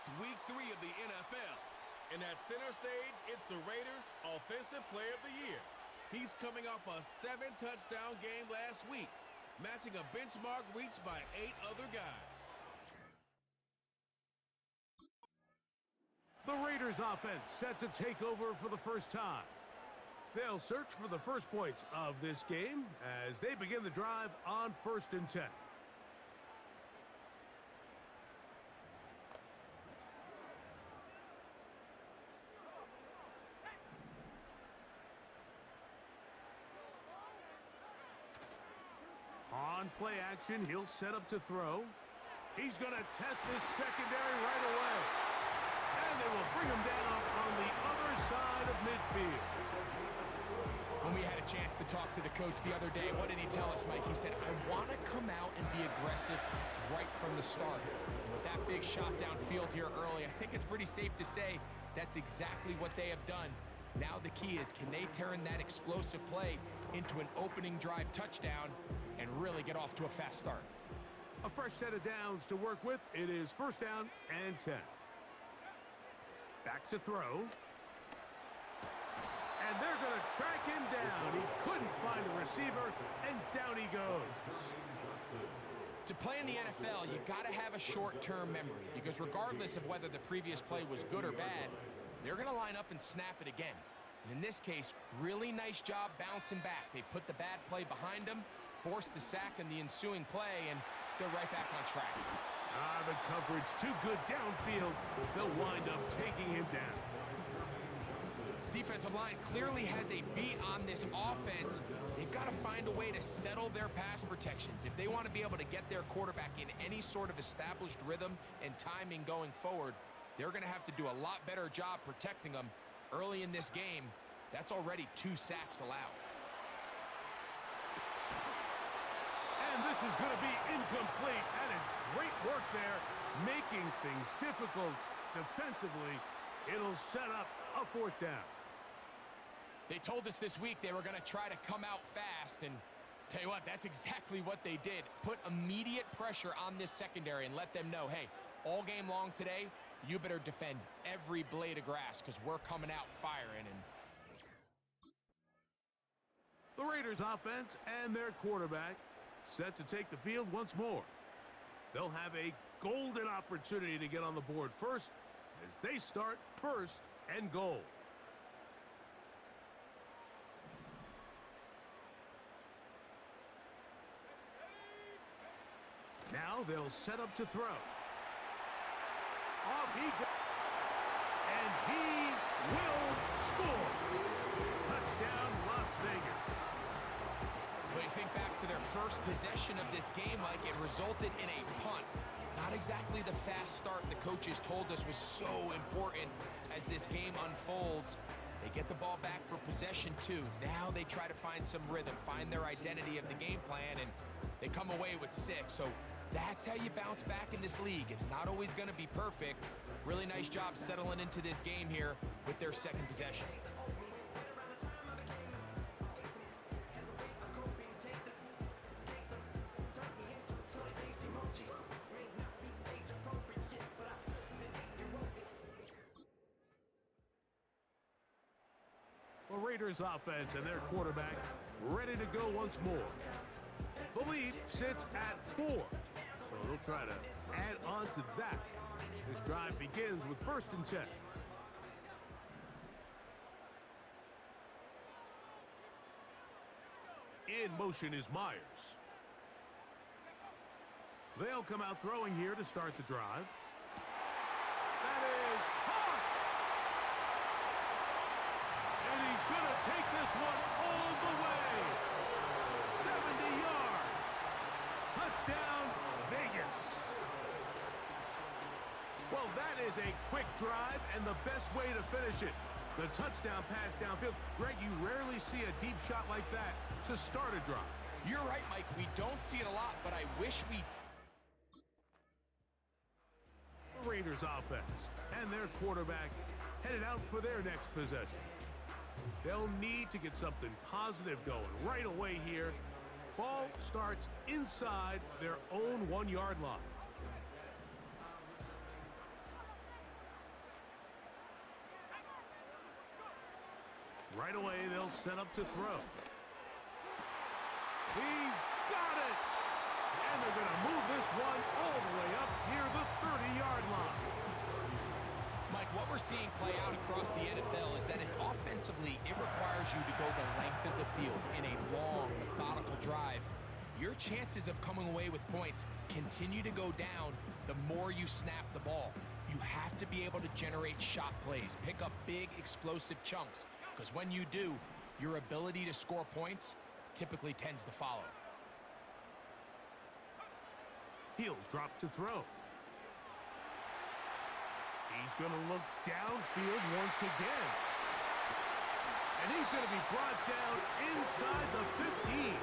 It's week 3 of the NFL. And at center stage, it's the Raiders' Offensive Player of the Year. He's coming off a 7-touchdown game last week, matching a benchmark reached by 8 other guys. The Raiders offense set to take over for the first time. They'll search for the first points of this game as they begin the drive on 1st and 10. On play action, he'll set up to throw. He's going to test this secondary right away. And they will bring him down on the other side of midfield. When we had a chance to talk to the coach the other day, what did he tell us, Mike? He said, I want to come out and be aggressive right from the start. And with that big shot downfield here early, I think it's pretty safe to say that's exactly what they have done. Now the key is, can they turn that explosive play into an opening drive touchdown and really get off to a fast start? A fresh set of downs to work with. It is 1st down and 10. Back to throw. And they're going to track him down. He couldn't find a receiver, and down he goes. To play in the NFL, you got to have a short-term memory, because regardless of whether the previous play was good or bad, they're going to line up and snap it again. And in this case, really nice job bouncing back. They put the bad play behind them, forced the sack in the ensuing play, and they're right back on track. The coverage too good downfield. They'll wind up taking him down. This defensive line clearly has a beat on this offense. They've got to find a way to settle their pass protections. If they want to be able to get their quarterback in any sort of established rhythm and timing going forward, they're going to have to do a lot better job protecting them. Early in this game, that's already 2 sacks allowed. And this is going to be incomplete. That is great work there, making things difficult defensively. It'll set up a 4th down. They told us this week they were going to try to come out fast, and tell you what, that's exactly what they did. Put immediate pressure on this secondary and let them know, hey, all game long today, you better defend every blade of grass because we're coming out firing. And the Raiders offense and their quarterback set to take the field once more. They'll have a golden opportunity to get on the board first as they start 1st and goal. Now they'll set up to throw. Off he goes. And he will score. Touchdown, Las Vegas. When you think back to their first possession of this game, like it resulted in a punt. Not exactly the fast start the coaches told us was so important as this game unfolds. They get the ball back for possession 2. Now they try to find some rhythm, find their identity of the game plan, and they come away with 6. So that's how you bounce back in this league. It's not always going to be perfect. Really nice job settling into this game here with their 2nd possession. The Raiders offense and their quarterback ready to go once more. The lead sits at 4, so they'll try to add on to that. This drive begins with 1st and 10. In motion is Myers. They'll come out throwing here to start the drive. That is caught! And he's going to take this one all the way. 70 yards. Touchdown, Vegas. Well, that is a quick drive and the best way to finish it. The touchdown pass downfield. Greg, you rarely see a deep shot like that to start a drive. You're right, Mike. We don't see it a lot, but I wish we... The Raiders offense and their quarterback headed out for their next possession. They'll need to get something positive going right away here. Ball starts inside their own 1-yard line. Right away, they'll set up to throw. He's got it! And they're going to move this one all the way up near the 30-yard line. Mike, what we're seeing play out across the NFL is that offensively, it requires you to go the length of the field in a long, methodical drive. Your chances of coming away with points continue to go down the more you snap the ball. You have to be able to generate shot plays, pick up big, explosive chunks, because when you do, your ability to score points typically tends to follow. He'll drop to throw. He's going to look downfield once again. And he's going to be brought down inside the 15.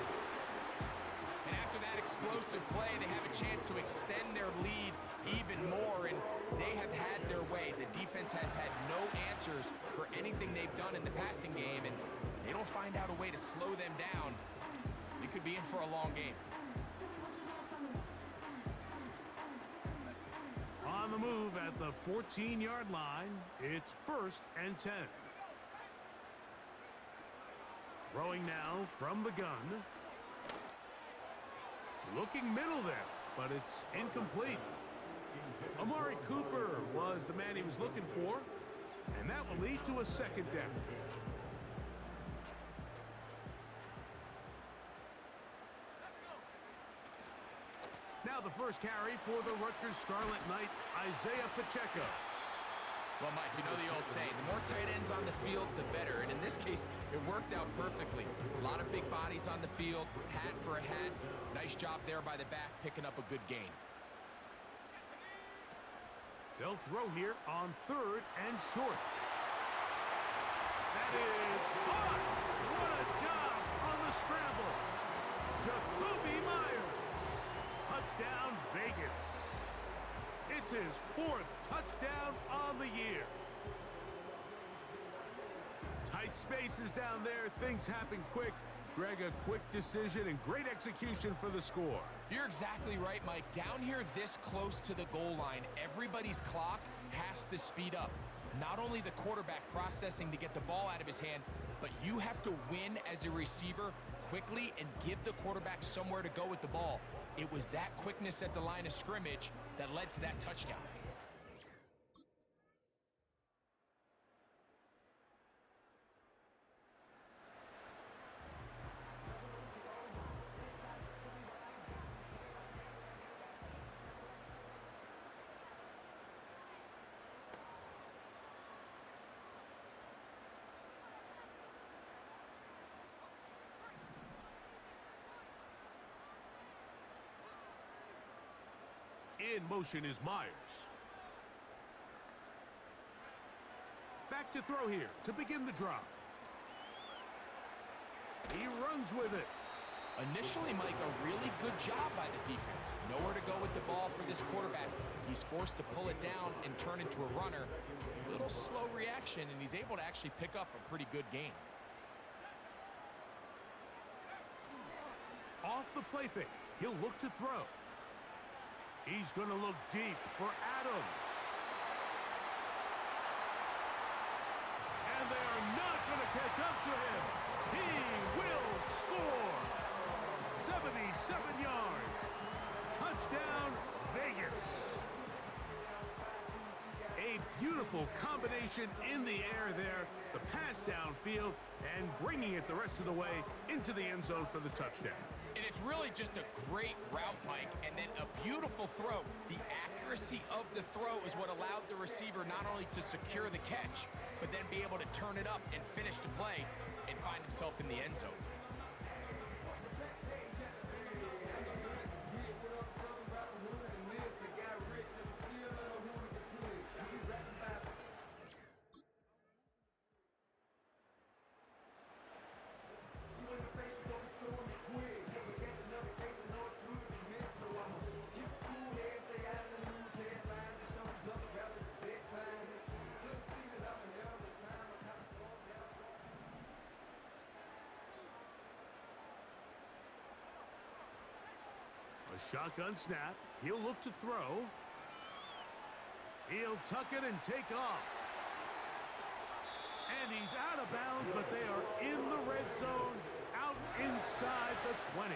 And after that explosive play, they have a chance to extend their lead even more, and they have had their way. The defense has had no answers for anything they've done in the passing game, and they don't find out a way to slow them down. We could be in for a long game. On the move at the 14-yard line, it's 1st and 10. Throwing now from the gun. Looking middle there, but it's incomplete. Amari Cooper was the man he was looking for, and that will lead to a 2nd down. Now the first carry for the Rutgers Scarlet Knight, Isaiah Pacheco. Well, Mike, you know the old saying, the more tight ends on the field, the better. And in this case, it worked out perfectly. A lot of big bodies on the field, hat for a hat. Nice job there by the back, picking up a good gain. They'll throw here on 3rd and short. That is caught. What a job on the scramble. Jacoby Myers. Touchdown, Vegas. It's his 4th touchdown on the year. Tight spaces down there. Things happen quick. Greg, a quick decision and great execution for the score. You're exactly right, Mike. Down here this close to the goal line, everybody's clock has to speed up. Not only the quarterback processing to get the ball out of his hand, but you have to win as a receiver quickly and give the quarterback somewhere to go with the ball. It was that quickness at the line of scrimmage that led to that touchdown. In motion is Myers. Back to throw here to begin the drive. He runs with it. Initially, Mike, a really good job by the defense. Nowhere to go with the ball for this quarterback. He's forced to pull it down and turn into a runner. A little slow reaction, and he's able to actually pick up a pretty good gain. Off the play fake, he'll look to throw. He's going to look deep for Adams. And they are not going to catch up to him. He will score. 77 yards. Touchdown, Vegas. A beautiful combination in the air there. The pass downfield and bringing it the rest of the way into the end zone for the touchdown. And it's really just a great route, Mike, and then a beautiful throw. The accuracy of the throw is what allowed the receiver not only to secure the catch, but then be able to turn it up and finish the play and find himself in the end zone. Shotgun snap. He'll look to throw. He'll tuck it and take off. And he's out of bounds, but they are in the red zone, out inside the 20.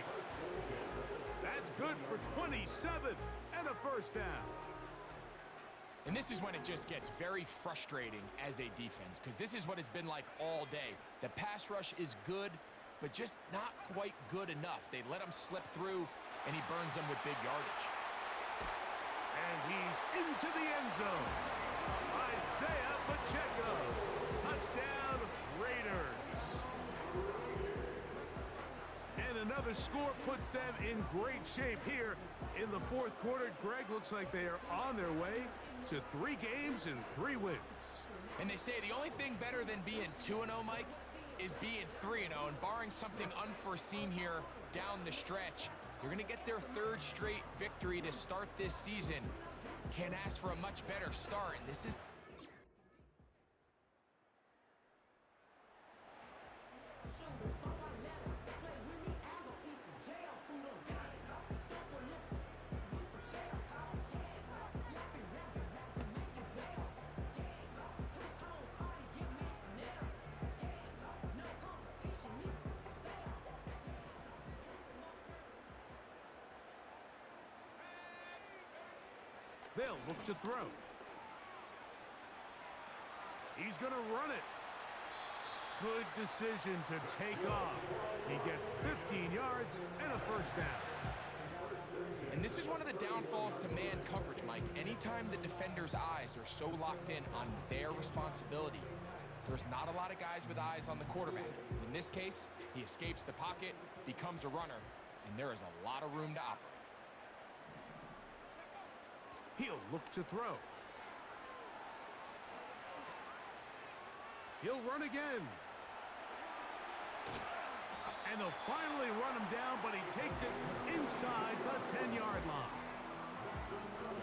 That's good for 27 and a first down. And this is when it just gets very frustrating as a defense, because this is what it's been like all day. The pass rush is good, but just not quite good enough. They let him slip through, and he burns them with big yardage. And he's into the end zone. Isaiah Pacheco. Touchdown, Raiders. And another score puts them in great shape here in the fourth quarter. Greg, looks like they are on their way to 3 games and 3 wins. And they say the only thing better than being 2-0, Mike, is being 3-0. And barring something unforeseen here down the stretch, they're going to get their 3rd straight victory to start this season. Can't ask for a much better start. And this is... They'll look to throw. He's going to run it. Good decision to take off. He gets 15 yards and a first down. And this is one of the downfalls to man coverage, Mike. Anytime the defender's eyes are so locked in on their responsibility, there's not a lot of guys with eyes on the quarterback. In this case, he escapes the pocket, becomes a runner, and there is a lot of room to operate. He'll look to throw. He'll run again. And they'll finally run him down, but he takes it inside the 10-yard line.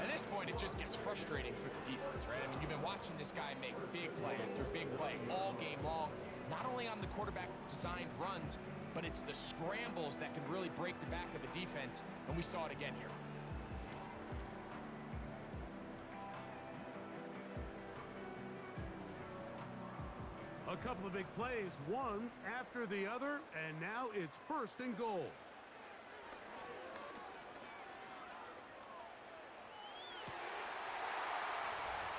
At this point, it just gets frustrating for the defense, right? I mean, you've been watching this guy make big play after big play all game long, not only on the quarterback-designed runs, but it's the scrambles that can really break the back of the defense, and we saw it again here. A couple of big plays, one after the other, and now it's 1st and goal.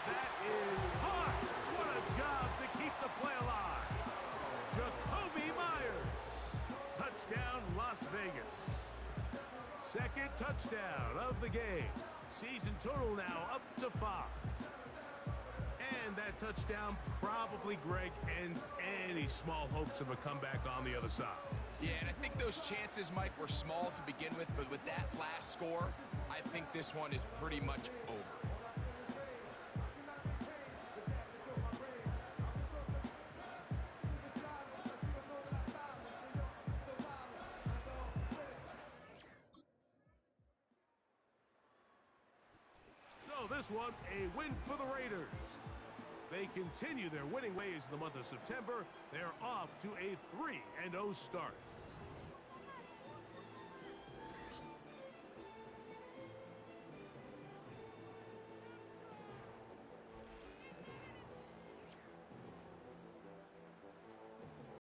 That is caught. What a job to keep the play alive. Jacoby Myers. Touchdown, Las Vegas. 2nd touchdown of the game. Season total now up to 5. And that touchdown probably, Greg, ends any small hopes of a comeback on the other side. Yeah, and I think those chances, Mike, were small to begin with, but with that last score, I think this one is pretty much over. So this one, a win for the Raiders. They continue their winning ways in the month of September. They're off to a 3-0 start.